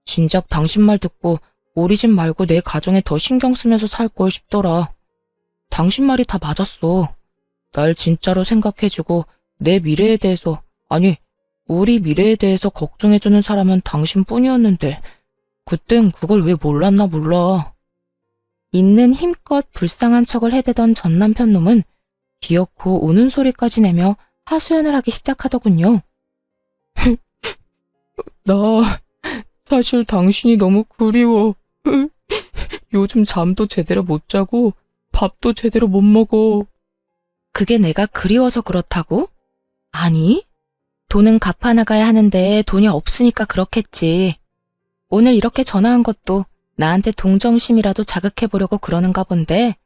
S1: 진작 당신 말 듣고 우리 집 말고 내 가정에 더 신경 쓰면서 살 걸 싶더라. 당신 말이 다 맞았어. 날 진짜로 생각해주고 내 미래에 대해서, 아니 우리 미래에 대해서 걱정해주는 사람은 당신뿐이었는데 그땐 그걸 왜 몰랐나 몰라. 있는 힘껏 불쌍한 척을 해대던 전 남편 놈은 귀엽고 우는 소리까지 내며 하소연을 하기 시작하더군요. 나 사실 당신이 너무 그리워. 요즘 잠도 제대로 못 자고 밥도 제대로 못 먹어. 그게 내가 그리워서 그렇다고? 아니, 돈은 갚아나가야 하는데 돈이 없으니까 그렇겠지. 오늘 이렇게 전화한 것도 나한테 동정심이라도 자극해보려고 그러는가 본데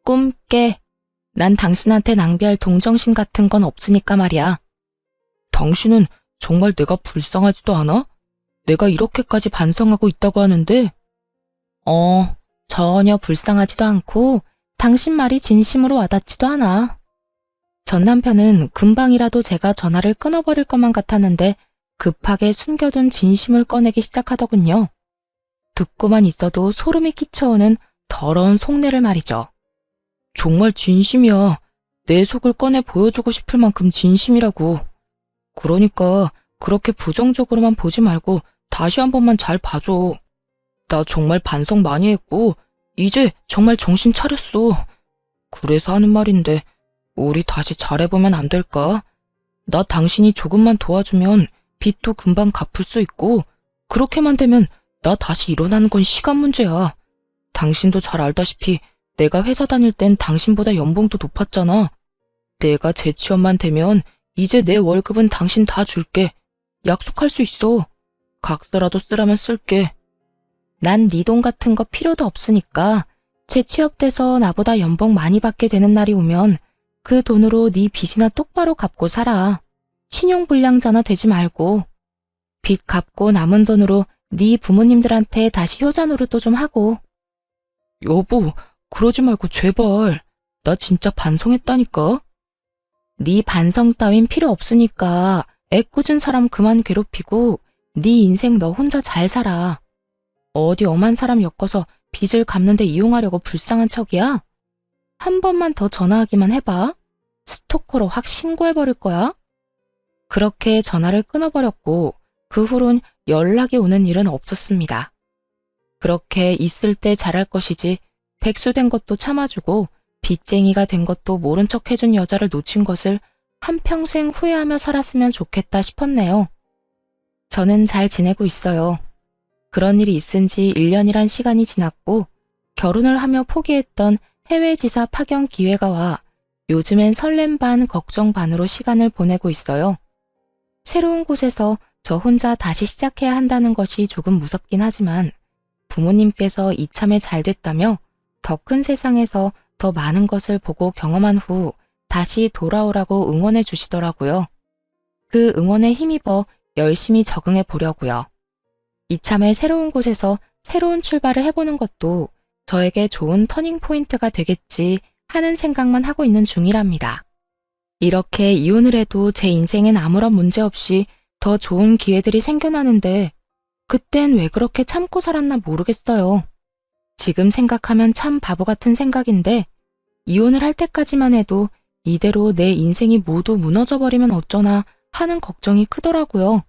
S1: 꿈 깨. 난 당신한테 낭비할 동정심 같은 건 없으니까 말이야. 당신은 정말 내가 불쌍하지도 않아? 내가 이렇게까지 반성하고 있다고 하는데? 전혀 불쌍하지도 않고 당신 말이 진심으로 와닿지도 않아. 전 남편은 금방이라도 제가 전화를 끊어버릴 것만 같았는데 급하게 숨겨둔 진심을 꺼내기 시작하더군요. 듣고만 있어도 소름이 끼쳐오는 더러운 속내를 말이죠. 정말 진심이야. 내 속을 꺼내 보여주고 싶을 만큼 진심이라고. 그러니까 그렇게 부정적으로만 보지 말고 다시 한 번만 잘 봐줘. 나 정말 반성 많이 했고 이제 정말 정신 차렸어. 그래서 하는 말인데 우리 다시 잘해보면 안 될까? 나 당신이 조금만 도와주면 빚도 금방 갚을 수 있고 그렇게만 되면 나 다시 일어나는 건 시간 문제야. 당신도 잘 알다시피 내가 회사 다닐 땐 당신보다 연봉도 높았잖아. 내가 재취업만 되면 이제 내 월급은 당신 다 줄게. 약속할 수 있어. 각서라도 쓰라면 쓸게. 난 네 돈 같은 거 필요도 없으니까 재취업돼서 나보다 연봉 많이 받게 되는 날이 오면 그 돈으로 네 빚이나 똑바로 갚고 살아. 신용불량자나 되지 말고. 빚 갚고 남은 돈으로 네 부모님들한테 다시 효자 노릇도 좀 하고. 여보, 그러지 말고 제발. 나 진짜 반성했다니까. 네 반성 따윈 필요 없으니까 애꿎은 사람 그만 괴롭히고 네 인생 너 혼자 잘 살아. 어디 엄한 사람 엮어서 빚을 갚는데 이용하려고 불쌍한 척이야? 한 번만 더 전화하기만 해봐. 스토커로 확 신고해버릴 거야. 그렇게 전화를 끊어버렸고 그 후론 연락이 오는 일은 없었습니다. 그렇게 있을 때 잘할 것이지 백수된 것도 참아주고 빚쟁이가 된 것도 모른 척 해준 여자를 놓친 것을 한평생 후회하며 살았으면 좋겠다 싶었네요. 저는 잘 지내고 있어요. 그런 일이 있은 지 1년이란 시간이 지났고 결혼을 하며 포기했던 해외 지사 파견 기회가 와 요즘엔 설렘 반 걱정 반으로 시간을 보내고 있어요. 새로운 곳에서 저 혼자 다시 시작해야 한다는 것이 조금 무섭긴 하지만 부모님께서 이참에 잘 됐다며 더 큰 세상에서 더 많은 것을 보고 경험한 후 다시 돌아오라고 응원해 주시더라고요. 그 응원에 힘입어 열심히 적응해 보려고요. 이참에 새로운 곳에서 새로운 출발을 해보는 것도 저에게 좋은 터닝 포인트가 되겠지 하는 생각만 하고 있는 중이랍니다. 이렇게 이혼을 해도 제 인생엔 아무런 문제 없이 더 좋은 기회들이 생겨나는데 그땐 왜 그렇게 참고 살았나 모르겠어요. 지금 생각하면 참 바보 같은 생각인데 이혼을 할 때까지만 해도 이대로 내 인생이 모두 무너져버리면 어쩌나 하는 걱정이 크더라고요.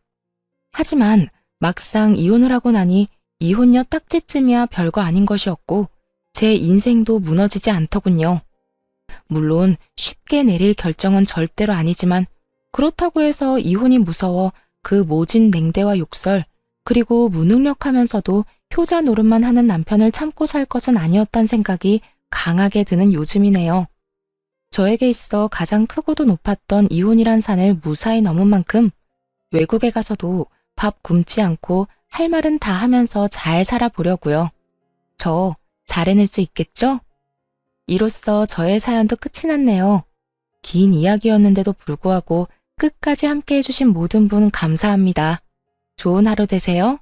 S1: 하지만 막상 이혼을 하고 나니 이혼녀 딱지쯤이야 별거 아닌 것이었고 제 인생도 무너지지 않더군요. 물론 쉽게 내릴 결정은 절대로 아니지만 그렇다고 해서 이혼이 무서워 그 모진 냉대와 욕설 그리고 무능력하면서도 효자 노릇만 하는 남편을 참고 살 것은 아니었단 생각이 강하게 드는 요즘이네요. 저에게 있어 가장 크고도 높았던 이혼이란 산을 무사히 넘은 만큼 외국에 가서도 밥 굶지 않고 할 말은 다 하면서 잘 살아보려고요. 저 잘 해낼 수 있겠죠? 이로써 저의 사연도 끝이 났네요. 긴 이야기였는데도 불구하고 끝까지 함께 해주신 모든 분 감사합니다. 좋은 하루 되세요.